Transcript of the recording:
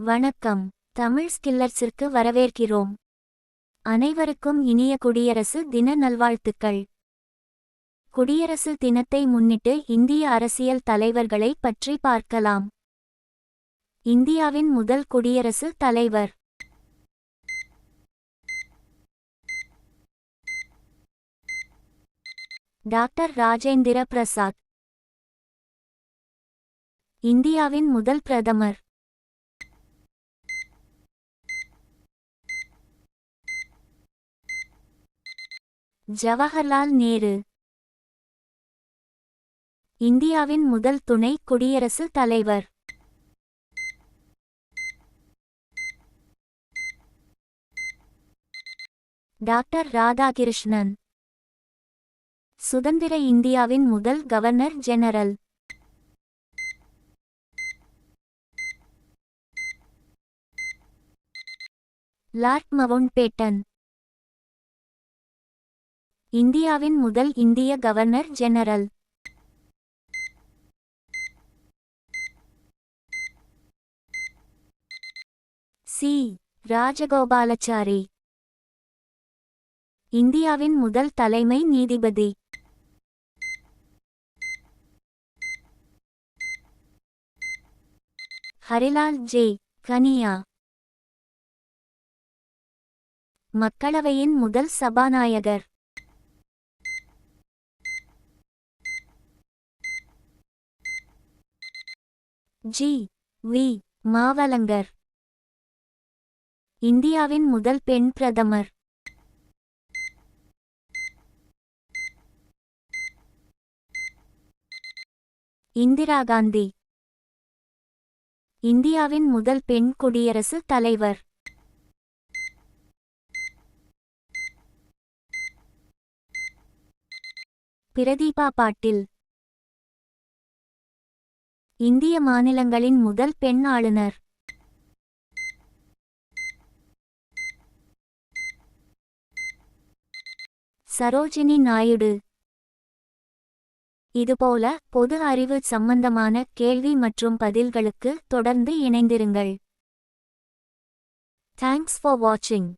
வணக்கம். தமிழ் ஸ்கில்லர்ஸிற்கு வரவேற்கிறோம். அனைவருக்கும் இனிய குடியரசு தின நல்வாழ்த்துக்கள். குடியரசு தினத்தை முன்னிட்டு இந்திய அரசியல் தலைவர்களை பற்றி பார்க்கலாம். இந்தியாவின் முதல் குடியரசு தலைவர் டாக்டர் ராஜேந்திர பிரசாத். இந்தியாவின் முதல் பிரதமர் ஜவஹர்லால் நேரு. இந்தியாவின் முதல் துணை குடியரசு தலைவர் டாக்டர் ராதாகிருஷ்ணன். சுதந்திர இந்தியாவின் முதல் கவர்னர் ஜெனரல் லார்ட் மவுண்ட்பேட்டன். இந்தியாவின் முதல் இந்திய கவர்னர் ஜெனரல் சி. ராஜகோபாலாச்சாரி. இந்தியாவின் முதல் தலைமை நீதிபதி ஹரிலால் ஜே. கனியா. மக்களவையின் முதல் சபாநாயகர் ஜி. வி. மாவலங்கர். இந்தியாவின் முதல் பெண் பிரதமர் இந்திரா காந்தி. இந்தியாவின் முதல் பெண் குடியரசு தலைவர் பிரதீபா பாட்டீல். இந்திய மாநிலங்களின் முதல் பெண் ஆளுநர் சரோஜினி நாயுடு. இதுபோல பொது அறிவு சம்பந்தமான கேள்வி மற்றும் பதில்களுக்கு தொடர்ந்து இணைந்திருங்கள். தேங்க்ஸ் ஃபார் வாட்சிங்.